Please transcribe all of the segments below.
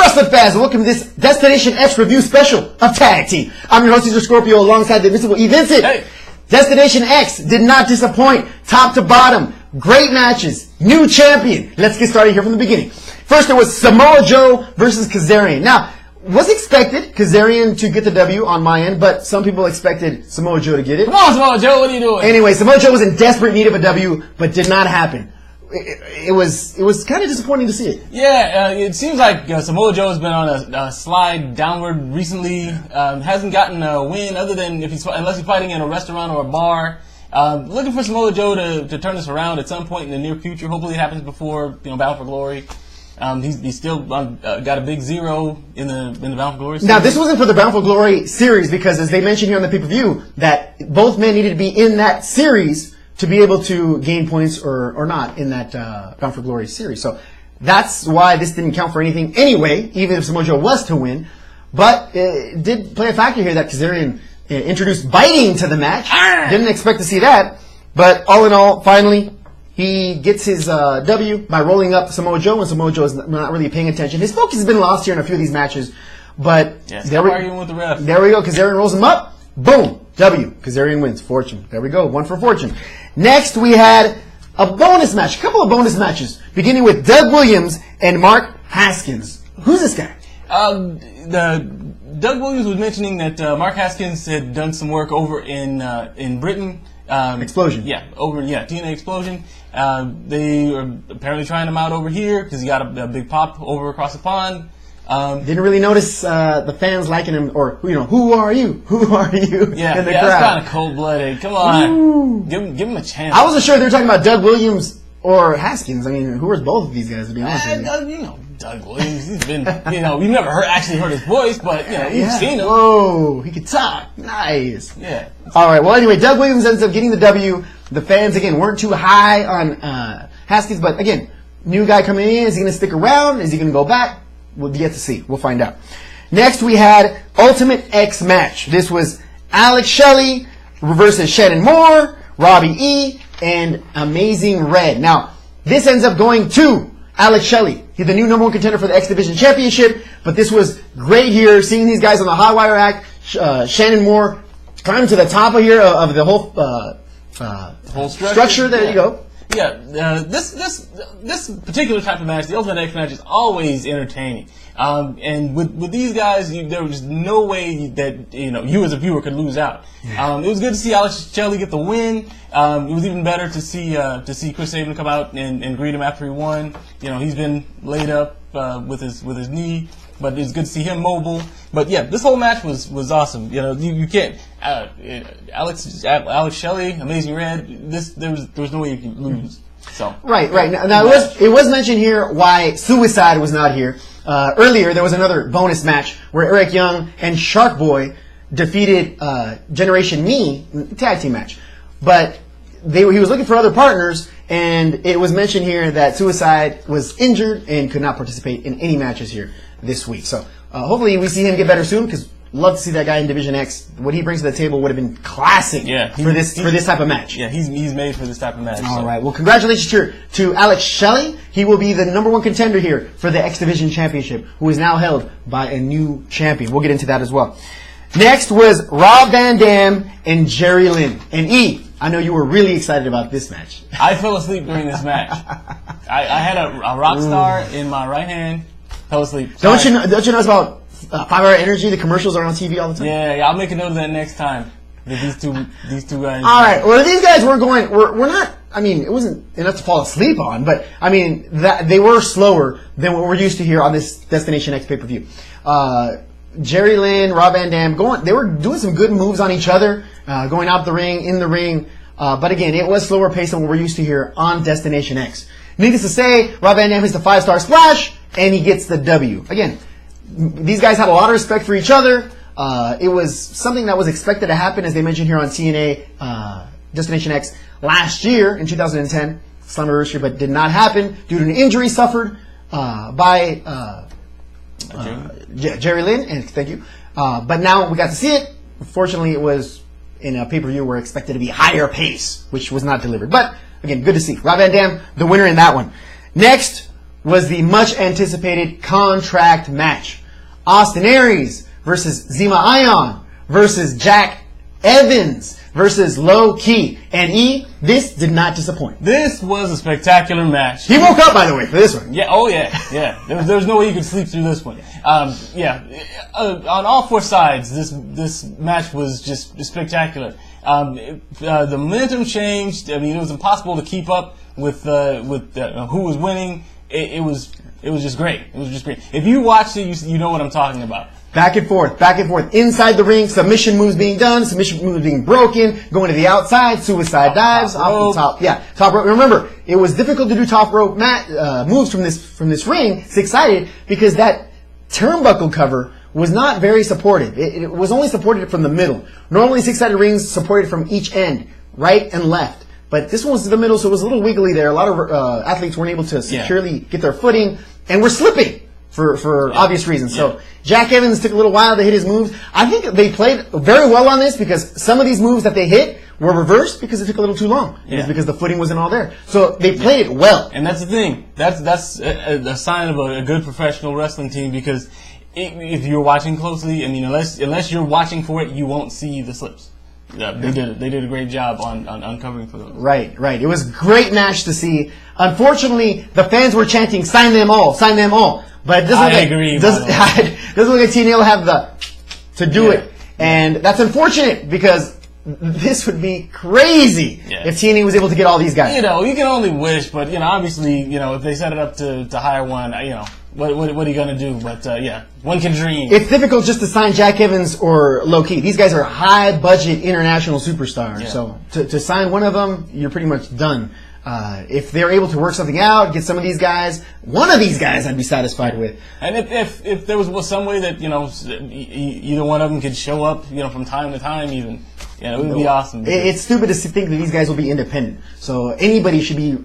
wrestling fans, welcome to this Destination X review special of Tag Team. I'm your host, Cesar Scorpio, alongside the Invincible Vincent. Hey. Destination X did not disappoint, top to bottom. Great matches, new champion. Let's get started here from the beginning. First, there was Samoa Joe versus Kazarian. Now, was expected Kazarian to get the W on my end, but some people expected Samoa Joe to get it. Come on, Samoa Joe, what are you doing? Anyway, Samoa Joe was in desperate need of a W, but did not happen. It was kind of disappointing to see it. Yeah, it seems like Samoa Joe has been on a slide downward recently. Hasn't gotten a win other than unless he's fighting in a restaurant or a bar. Looking for Samoa Joe to turn this around at some point in the near future. Hopefully it happens before Battle for Glory. He's still got a big 0 in the Battle for Glory series. Now, this wasn't for the Battle for Glory series because, as they mentioned here on the pay-per-view, that both men needed to be in that series to be able to gain points or not in that Bound for Glory series. So that's why this didn't count for anything anyway, even if Samoa Joe was to win. But it did play a factor here that Kazarian introduced biting to the match. Didn't expect to see that. But all in all, finally, he gets his W by rolling up Samoa Joe, and Samoa Joe is not really paying attention. His focus has been lost here in a few of these matches. But arguing with the ref. There we go. Kazarian rolls him up. Boom. W. Kazarian wins. Fortune. There we go. 1 for Fortune. Next, we had a bonus match. A couple of bonus matches. Beginning with Doug Williams and Mark Haskins. Who's this guy? Doug Williams was mentioning that Mark Haskins had done some work over in Britain. Explosion. Yeah, TNA Explosion. They are apparently trying him out over here because he got a big pop over across the pond. Didn't really notice the fans liking him, or who are you? Who are you? Yeah, in the that's crowd. kind of cold-blooded. Come on, give him a chance. I wasn't sure they were talking about Doug Williams or Haskins. I mean, who are both of these guys, to be honest with you? Doug Williams. He's been, we've never actually heard his voice, but you've seen him. Whoa, he could talk. Nice. Yeah. All right. Well, anyway, Doug Williams ends up getting the W. The fans again weren't too high on Haskins, but again, new guy coming in. Is he going to stick around? Is he going to go back? We'll yet to see. We'll find out. Next, we had Ultimate X match. This was Alex Shelley versus Shannon Moore, Robbie E, and Amazing Red. Now, this ends up going to Alex Shelley. He's the new #1 contender for the X Division Championship. But this was great here, seeing these guys on the hot wire act. Shannon Moore climbing to the top of here of the whole structure. There you go. Yeah, this particular type of match, the Ultimate X match, is always entertaining. And with these guys, there was no way that you as a viewer could lose out. It was good to see Alex Shelley get the win. It was even better to see Chris Sabin come out and greet him after he won. He's been laid up with his knee, but it's good to see him mobile. But yeah, this whole match was awesome. You can't Alex Shelley, Amazing Red. There was no way you could lose. So right. Now it was mentioned here why Suicide was not here. Earlier there was another bonus match where Eric Young and Shark Boy defeated Generation Me tag team match, but he was looking for other partners, and it was mentioned here that Suicide was injured and could not participate in any matches here this week. So hopefully we see him get better soon, because love to see that guy in Division X. What he brings to the table would have been classic for this type of match. Yeah, he's made for this type of match. All right. Well, congratulations to Alex Shelley. He will be the #1 contender here for the X Division Championship, who is now held by a new champion. We'll get into that as well. Next was Rob Van Dam and Jerry Lynn. And E, I know you were really excited about this match. I fell asleep during this match. I had a rock star in my right hand. Fell asleep. Don't you know it's about 5 Hour Energy? The commercials are on TV all the time. Yeah, I'll make a note of that next time. These two guys. All right. Well, these guys we're not. I mean, it wasn't enough to fall asleep on, but I mean they were slower than what we're used to here on this Destination X pay-per-view. Jerry Lynn, Rob Van Dam, they were doing some good moves on each other, going out the ring, in the ring. But again, it was slower paced than what we're used to here on Destination X. Needless to say, Rob Van Dam hits the 5-star splash, and he gets the W. Again, these guys had a lot of respect for each other. It was something that was expected to happen, as they mentioned here on TNA Destination X last year in 2010, Slammiversary, but did not happen due to an injury suffered by Jerry Lynn, and thank you. But now we got to see it. Unfortunately, it was in a pay-per-view where expected to be higher pace, which was not delivered. But again, good to see. Rob Van Dam, the winner in that one. Next was the much anticipated contract match. Austin Aries versus Zema Ion versus Jack Evans versus Low Key. And this did not disappoint. This was a spectacular match. He woke up, by the way, for this one. Yeah, oh yeah. There was no way you could sleep through this one. On all four sides, this match was just spectacular. The momentum changed. I mean, it was impossible to keep up with who was winning. It was just great. It was just great. If you watched it, you know what I'm talking about. Back and forth, inside the ring, submission moves being done, submission moves being broken, going to the outside, suicide dives, off the top. Yeah, top rope. Remember, it was difficult to do top rope moves from this ring, six-sided, because that turnbuckle cover was not very supportive. It was only supported from the middle. Normally, six-sided rings supported from each end, right and left. But this one was to the middle, so it was a little wiggly there. A lot of athletes weren't able to securely get their footing, and were slipping for obvious reasons. So Jack Evans took a little while to hit his moves. I think they played very well on this because some of these moves that they hit were reversed because it took a little too long. It was because the footing wasn't all there. So they played it well. And that's the thing. That's a sign of a good professional wrestling team because if you're watching closely, I mean, unless you're watching for it, you won't see the slips. Yeah, they did a great job on uncovering for those. Right. It was a great match to see. Unfortunately, the fans were chanting, "Sign them all, sign them all." But it doesn't look like TNA will have to do it. And that's unfortunate because this would be crazy if TNA was able to get all these guys. You can only wish, but obviously, if they set it up to hire one, what are you gonna do? But one can dream. It's difficult just to sign Jack Evans or Low Key. These guys are high budget international superstars. Yeah. So to sign one of them, you're pretty much done. If they're able to work something out, get some of these guys, one of these guys I'd be satisfied with. And if there was some way that, either one of them could show up, from time to time even, it would be awesome. It's stupid to think that these guys will be independent. So anybody should be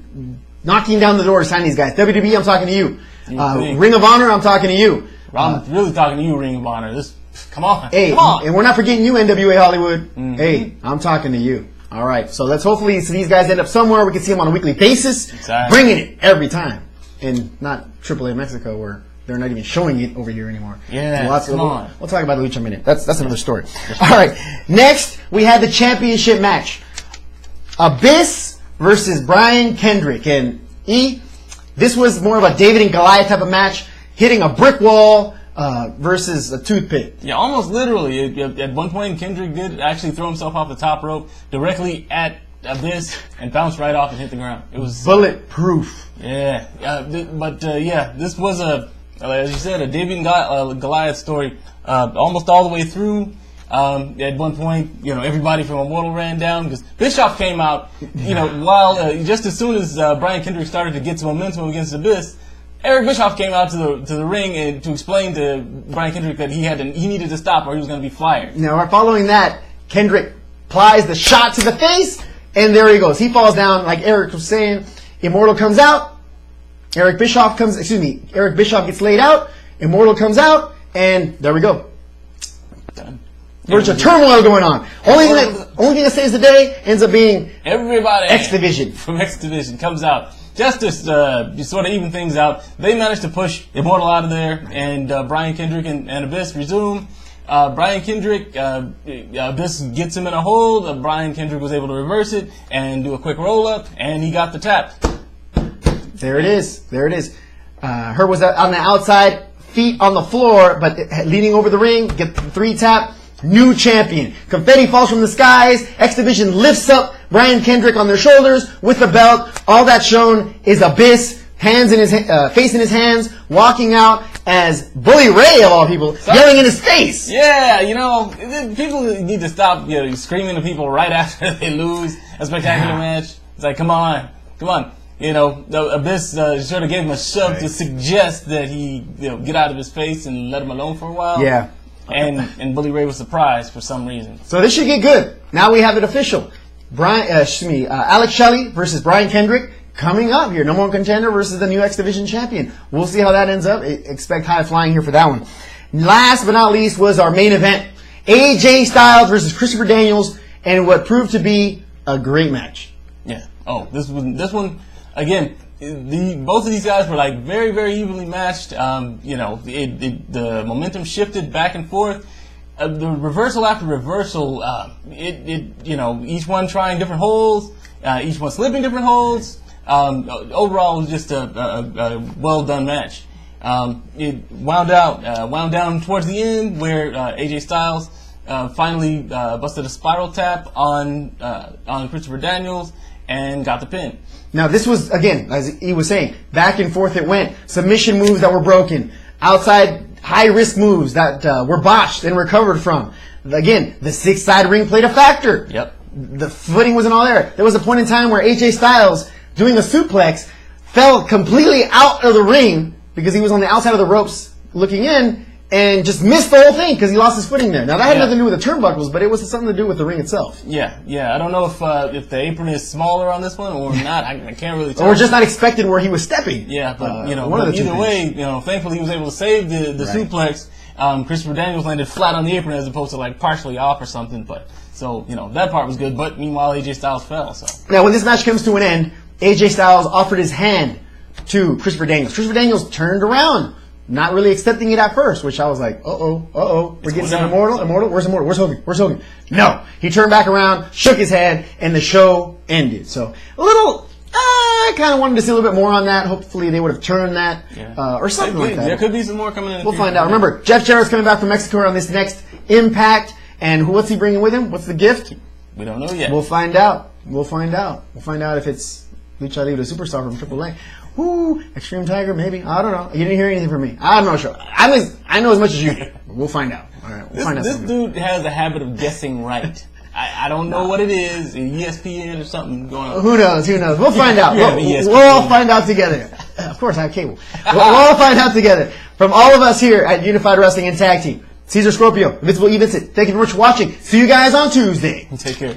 knocking down the door to sign these guys. WWE, I'm talking to you. Ring of Honor, I'm talking to you. I'm really talking to you, Ring of Honor. Come on. Hey, come on. And we're not forgetting you, NWA Hollywood. Mm-hmm. Hey, I'm talking to you. All right, so let's hopefully see these guys end up somewhere. We can see them on a weekly basis, bringing it every time, and not AAA Mexico where they're not even showing it over here anymore. Yeah, so we'll talk about Lucha in a minute. That's another story. All right, next we had the championship match: Abyss versus Brian Kendrick, and this was more of a David and Goliath type of match, hitting a brick wall. Versus a toothpick. Yeah, almost literally. At one point, Kendrick did actually throw himself off the top rope directly at Abyss and bounced right off and hit the ground. It was bulletproof. Yeah, this was as you said, a David and Goliath story. Almost all the way through. At one point, everybody from Immortal ran down because Bischoff came out. While just as soon as Brian Kendrick started to get some momentum against Abyss. Eric Bischoff came out to the ring and to explain to Brian Kendrick that he needed to stop or he was going to be fired. Now, following that, Kendrick applies the shot to the face, and there he goes. He falls down, like Eric was saying. Immortal comes out. Eric Bischoff gets laid out. Immortal comes out, and there we go. Done. There's a turmoil going on. Only thing that saves the day ends up being everybody X Division. From X Division comes out. Just to sort of even things out, they managed to push Immortal out of there, and Brian Kendrick and Abyss resume. Brian Kendrick, Abyss gets him in a hold. Brian Kendrick was able to reverse it and do a quick roll-up, and he got the tap. There it is. Her was on the outside, feet on the floor, but leaning over the ring, get the 3-tap. New champion. Confetti falls from the skies. X Division lifts up Brian Kendrick on their shoulders with the belt. All that's shown is Abyss, face in his hands, walking out as Bully Ray of all people, yelling in his face. Yeah, people need to stop screaming at people right after they lose a spectacular match. It's like, come on. Abyss sort of gave him a shove to suggest that he get out of his face and let him alone for a while. Yeah. And Bully Ray was surprised for some reason. So this should get good. Now we have it official. Alex Shelley versus Brian Kendrick coming up here. Number 1 contender versus the new X Division champion. We'll see how that ends up. Expect high flying here for that one. Last but not least was our main event. AJ Styles versus Christopher Daniels, and what proved to be a great match. Yeah. Oh, this one again. both of these guys were like very, very evenly matched. The momentum shifted back and forth. The reversal after reversal, each one trying different holds, each one slipping different holds. Overall, it was just a well done match. It wound down towards the end where AJ Styles finally busted a spiral tap on Christopher Daniels and got the pin. Now this was, again, as he was saying, back and forth it went. Submission moves that were broken, outside high risk moves that were botched and recovered from. Again, the 6-side ring played a factor. Yep. The footing wasn't all there. There was a point in time where AJ Styles, doing a suplex, fell completely out of the ring because he was on the outside of the ropes looking in and just missed the whole thing because he lost his footing there. Now that had nothing to do with the turnbuckles, but it was something to do with the ring itself. Yeah. I don't know if the apron is smaller on this one or not. I can't really tell. Or just not expected where he was stepping. Yeah, but one of the either way, thankfully he was able to save the Right. suplex. Christopher Daniels landed flat on the apron as opposed to like partially off or something. But so that part was good. But meanwhile, AJ Styles fell. So now when this match comes to an end, AJ Styles offered his hand to Christopher Daniels. Christopher Daniels turned around, not really accepting it at first, which I was like, we're getting some Immortal? Where's Immortal? Where's Hogan? No. He turned back around, shook his head, and the show ended. So, a little, I kind of wanted to see a little bit more on that. Hopefully they would have turned that, or something like that. There could be some more coming in. We'll find out. Remember, Jeff Jarrett's coming back from Mexico on this next Impact, and what's he bringing with him? What's the gift? We don't know yet. We'll find out. We'll find out if it's Lucha Libre Superstar from AAA. Ooh, Extreme Tiger, maybe. I don't know. You didn't hear anything from me. I'm not sure. I know as much as you do. We'll find out. All right, we'll find out. This dude has a habit of guessing right. I don't know what it is. ESPN or something going on. Who knows? We'll find out. We'll all find out together. Of course, I have cable. We'll all find out together. From all of us here at Unified Wrestling and Tag Team, Cesar Scorpio, Invincible Vincent, thank you very much for watching. See you guys on Tuesday. Take care.